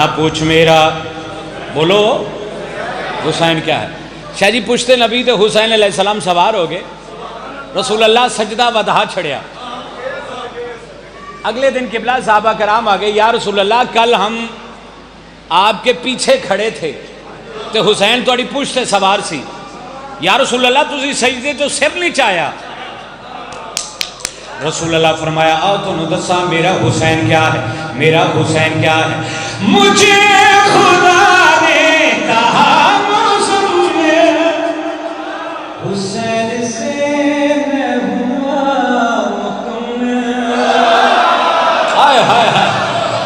ना पूछ मेरा, बोलो हुसैन क्या है। शाह जी पूछते नबी तो हुसैन अलैहिस्सलाम सवार हो गए, रसूल अल्लाह सजदा वधा छड़िया। अगले दिन किबला साहबा कराम आ गए, या रसूल अल्लाह कल हम आपके पीछे खड़े थे तो हुसैन थोड़ी पुछ से सवार सी, या रसूल अल्लाह तुसी सजदे तो सिर नहीं चाया। रसूल अल्लाह फरमाया आओ तुम दसा मेरा हुसैन क्या है, मेरा हुसैन क्या है। मुझे खुदा ने कहा हुसैन से मैं हुआ मुकम्मल, हाय हाय हाय,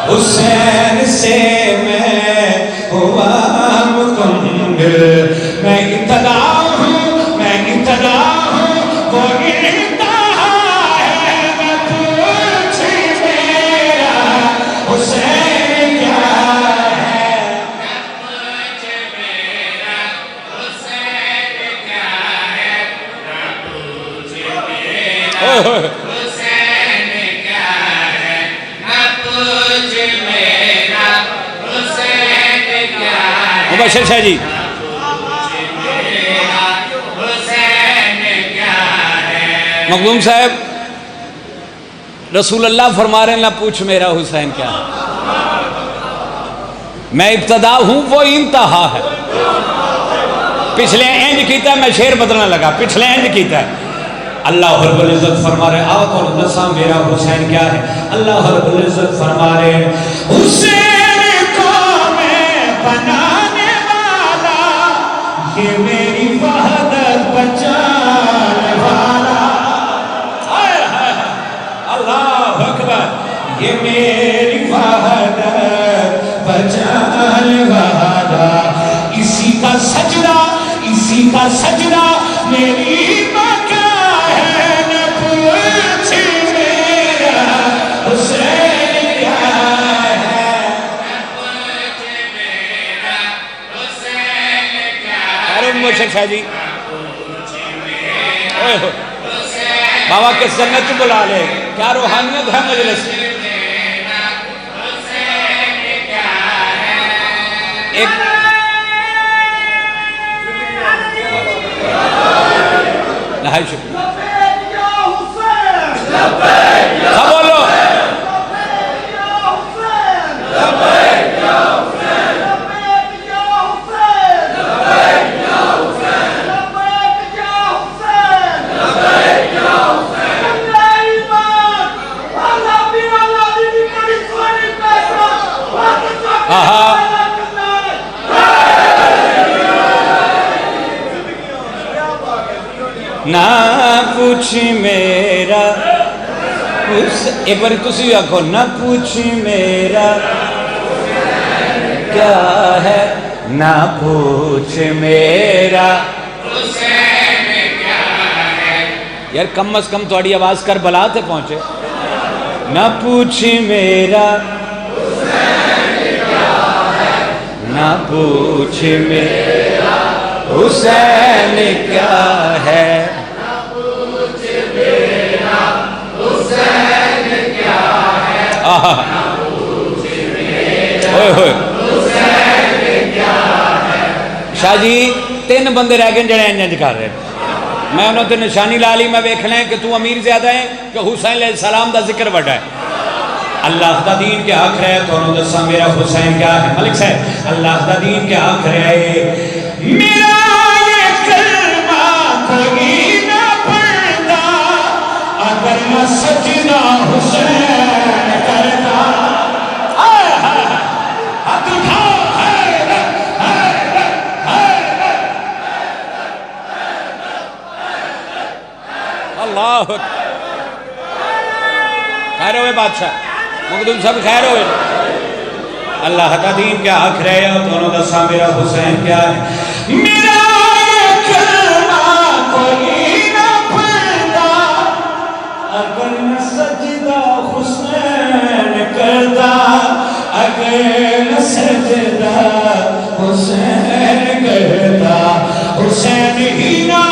हुसैन से मैं हुआ मुकम्मल। मैं इब्तदा हूँ, मैं इब्तदा हूँ, वो इंतहा है। मैं पूछ मेरा हुसैन क्या है, पूछ मेरा हुसैन क्या है, पूछ मेरा हुसैन क्या है, पूछ मेरा हुसैन क्या है। मुबश्शिर शाह जी मखदूम साहब, रसूल अल्लाह फरमा रहे ना पूछ मेरा हुसैन क्या है। मैं इब्तदा हूं वो इंतहा है। पिछले इंज कीता मैं शेर बदलने लगा, पिछले इंज कीता। अल्लाह रब्बुल इज्जत फरमा रहे आओ तो दसा मेरा हुसैन क्या है। अल्लाह रब्बुल इज्जत फरमा रहे हुसैन को मैं बनाने वाला, ये मेरी वहदत बचाने वाला, अल्लाह अकबर, ये मेरी वहदत बचाने वाला। इसी का सजदा, इसी का सजदा मेरी मका है। न पूछ मेरा हुसैन क्या है, न पूछ मेरा हुसैन क्या है। अरे मुबश्शिर शाह जी बाबा के जन्नत बुला ले, क्या रूहानियत है मजलिस। एक नहाय शुक्रिया बोलो ना पूछ मेरा उस, एक बार तुसी आखो ना पूछ मेरा क्या है, ना पूछ मेरा हुसैन क्या है। यार कम से कम थोड़ी आवाज कर बला ते पहुंचे। ना पूछ मेरा हुसैन क्या है, ना पूछ मेरा हुसैन क्या है, ना पूछ मेरा हुसैन क्या है, ना पूछ मेरा हुसैन क्या है। शाह जी तीन बंदे रह गए जड़े इंज कर रहे, मैं उन्होंने निशानी ला ली, मैं वेखना है कि तू अमीर ज्यादा है कि हुसैन अलैहिस्सलाम का जिक्र बड़ा है। अल्लाह दा दीन के आखिर है तो दसा मेरा हुसैन क्या है। मलिक साहब अल्लाह दा दीन के आखिर है मेरा ये कलमा कोई ना पढ़ता अगर मैं सजना हुसैन करता। हाथ उठाओ अल्लाह खैर होवे बादशाह मखदूम सब खैर होवे। अल्लाह का दीन क्या आखिर है दोनों दसा मेरा हुसैन क्या है। मेरा ये कलमा कोई ना पढ़ता अगर मैं सजदा हुसैन करता, अगर मैं सजदा हुसैन करता। हुसैन ही ना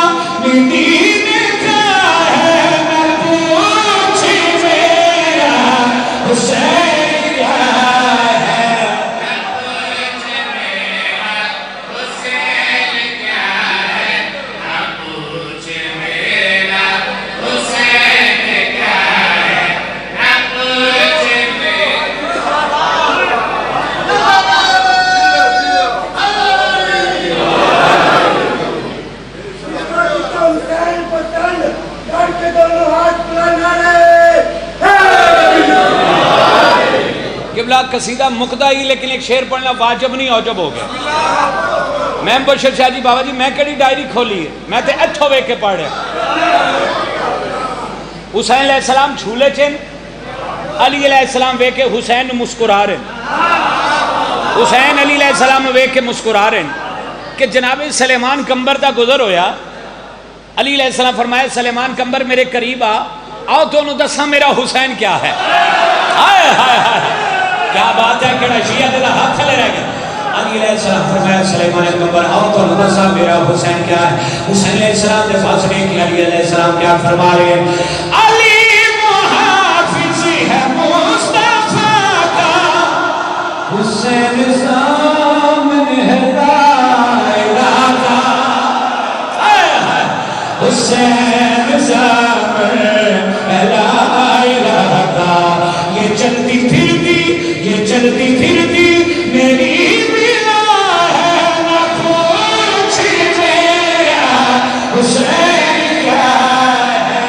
दीन का है, मैं पूछ मेरा हुसैन क्या है। पूरा कसीदा मुकदा ही, लेकिन एक शेर पढ़ना वाजिब नहीं औजब हो गया। मैं बशर शाह जी बाबा जी मैं कड़ी डायरी खोली है, मैं तो इथों वेख के पढ़ रहा। हुसैन अलैहिस्सलाम झूले च, अली अलैहिस्सलाम वेख के हुसैन मुस्कुरा रहे। हुसैन अली अलैहिस्सलाम वेख के मुस्कुरा रहे कि जनाब सलेमान कंबर का गुजर होया। अली अलैहिस्सलाम फरमाया सलेमान कंबर मेरे करीब आओ तो दसा मेरा हुसैन क्या है। हाय हाय हाय क्या बात है, केड़ा शिया तेरा हाथ थले रह गया। अली अलैहिस्सलाम फरमाया सलेमान कंबर आओ तो दसा मेरा हुसैन क्या है। हुसैन अलैहिस्सलाम के पास ने कि अली अलैहिस्सलाम क्या फरमा रहे हैं, अली मुहाफिज है मुस्तफा का, हुसैन सामने है दायरा का, हुसैन सामने है दायरा का। ये चलती फिरती मेरी बिला है, ना पूछ मेरा हुसैन क्या है,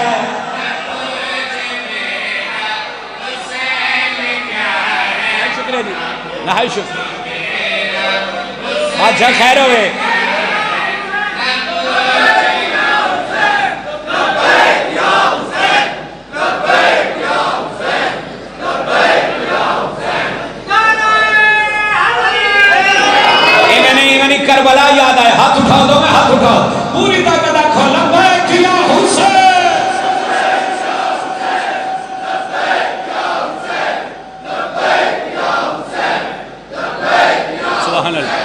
शुक्रिया जी नहाय शुक्र अच्छा खैर हुए। करबला याद आए, हाथ उठाओ दो, मैं हाथ उठाओ पूरी ताकत रखो, लब्बैक या हुसैन, सुभान अल्लाह।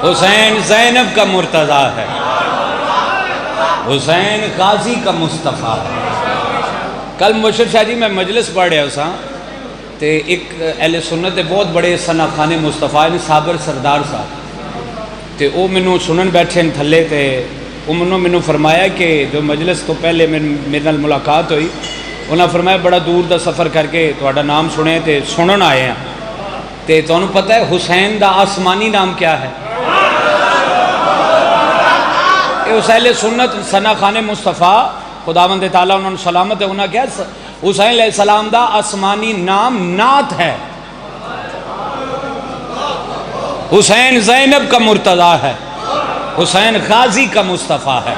हुसैन ज़ैनब का मुर्तज़ा है, हुसैन गाजी का मुस्तफ़ा है। कल मुबशर शाह जी मैं मजलिस पढ़ रहा सा तो एक अहले सुन्नत के बहुत बड़े सना खाने मुस्तफा ने साबर सरदार साहब तो वो मैनू सुनन बैठे थले तो उन्होंने मैनू फरमाया कि जो मजलिस तो पहले मेरे नाल मुलाकात हुई, उन्होंने फरमाया बड़ा दूर का सफ़र करके तुहाडा नाम सुने तो सुनन आए हैं, तो तुहानू पता है हुसैन का आसमानी नाम क्या है। उस अहले सुन्नत सना खाने मुस्तफा खुदावंद ताला उन्होंने सलामत है, उन्होंने क्या हुसैन अलैहिस्सलाम दा आसमानी नाम नात है, हुसैन ज़ैनब का मुर्तज़ा है, हुसैन गाजी का मुस्तफ़ा है।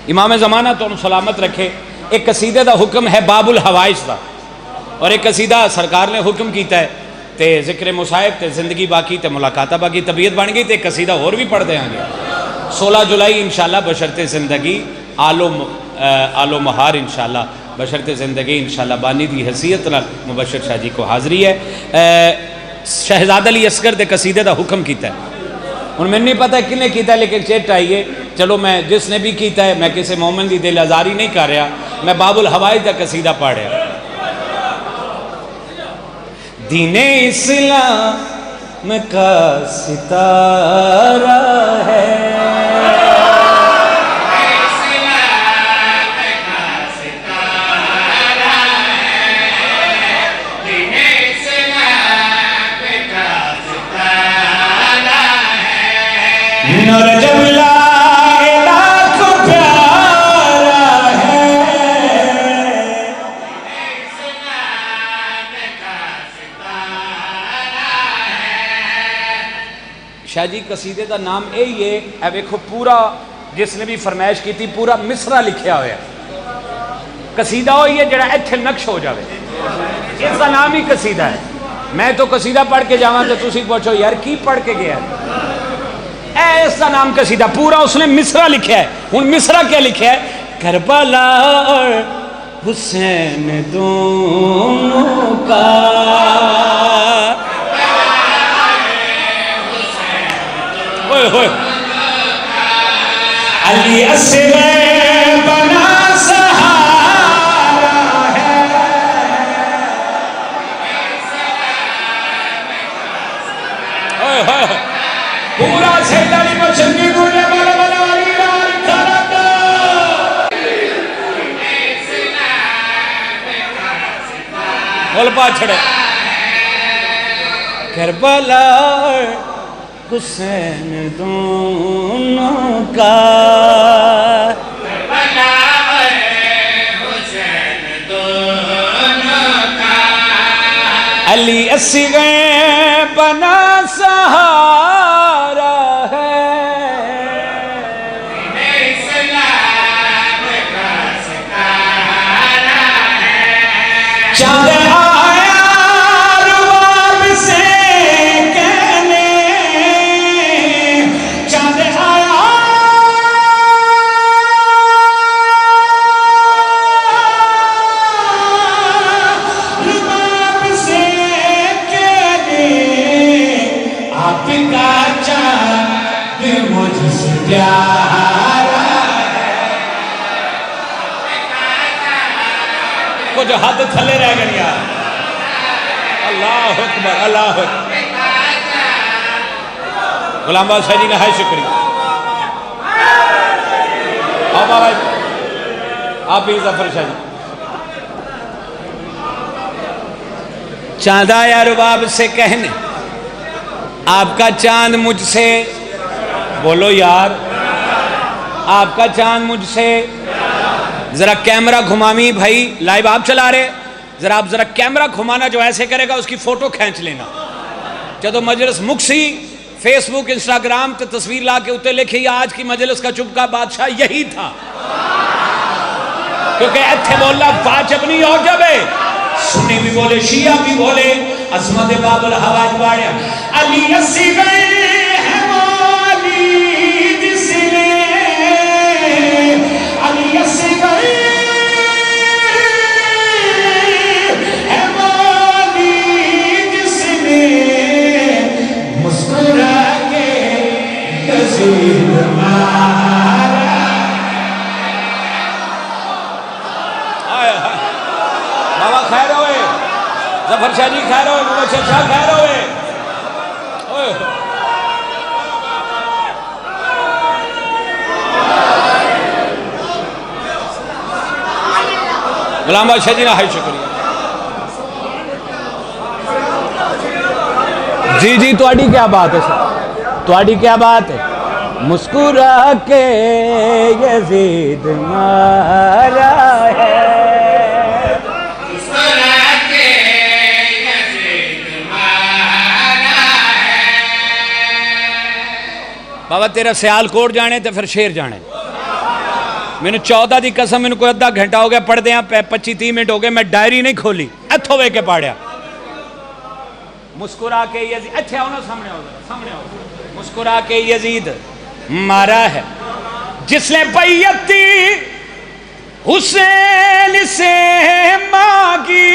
इमाम ज़माना तो उन्होंने सलामत रखे। एक कसीदे का हुक्म है बाबुल हवाइश का, और एक कसीदा सरकार ने हुक्म किया है तो जिक्र मुसाहिब तो जिंदगी बाकी तो मुलाकात बाकी, तबीयत बन गई तो कसीदा होर भी पढ़ देंगे। 16 जुलाई इंशाल्लाह बशरते ज़िंदगी आलो महार इंशाल्लाह बशरते ज़िंदगी इंशाल्लाह बानी की हैसियत नाल मुबशर शाह जी को हाज़री है। शहजाद अली असगर के कसीदे का हुक्म किया है, हुण मैनूं नहीं पता किन्ने किया, लेकिन चेट आई है। चलो मैं जिसने भी किया है, मैं किसी मोमिन की दिल आज़ारी नहीं कर रहा, मैं बाबुल हवाइज का कसीदा पढ़ रहा। दीने इस्लाम का सितारा है, शाह जी कसीदे का नाम यही है। वेखो पूरा जिसने भी फरमाइश की थी पूरा मिसरा लिखा हुआ कसीदा वही है जरा इत्थे नक्श हो जाए, इसका नाम ही कसीदा है। मैं तो कसीदा पढ़ के जावा तो तुसी पूछो यार की पढ़ के गया, इसका नाम कसीदा पूरा उसने मिसरा लिखा है। हुण मिसरा क्या लिखा है, करबला और हुसैन दोनों का अली असरे बना सहारा है, पूरा सैदाली मशरकी गुरने वाला वाला वाली बोल पाछड़े करबला हुसैन दोनों का असगे बना सहारा है, चांद आया रुबाब से कहने, चांद आया रुबाब से कहने, आपका चांद मुझसे प्यारा कुछ हद थले रह गई यार। अल्लाह अकबर, अल्लाह अकबर। गुलाम बादशाह जी ने है शुक्रिया। आप ही जफर शाह जी। चांद आया रुबाब से कहने, आपका चांद मुझसे, बोलो यार, आपका चांद मुझसे। जरा कैमरा घुमावी भाई, लाइव आप चला रहे, जरा आप जरा कैमरा घुमाना, जो ऐसे करेगा उसकी फोटो खींच लेना। जदों मजलिस मुक्सी फेसबुक इंस्टाग्राम ते तस्वीर ला के उत्ते लिखी आज की मजलिस का चुपका बादशाह यही था, क्योंकि इत्थे बोलना वाजिब नहीं हो जाए। सुन्नी भी बोले, शिया भी बोले, अजमत बाबुल हवाज बाड़िया अली अस्सी गए हैं वाली जिसने, अली अस्सी गए हैं वाली जिसने, मुस्कुरा के यजीद मारा। बाबा खैर होए, जफर शाह जी खैर होए, मुबशर शाह खैर होए। गुलाम बादशाह जी ना है शुक्रिया जी। जी तुहाडी क्या बात है सर, तुहाडी क्या बात है। मुस्कुरा के यजीद मारा है, बाबा तेरा सियालकोट जाने तो फिर शेर जाने। मैंने 14 की कसम, मैंने कोई अद्धा घंटा हो गया पढ़दे 25-30 मिनट हो गए, मैं डायरी नहीं खोली, इथों वे के पढ़िया। मुस्कुरा के यजीद, अच्छा आओ ना सामने आओ, सामने आओ। मुस्कुरा के यजीद मारा है जिसने बैयती हुसैन से मांगी,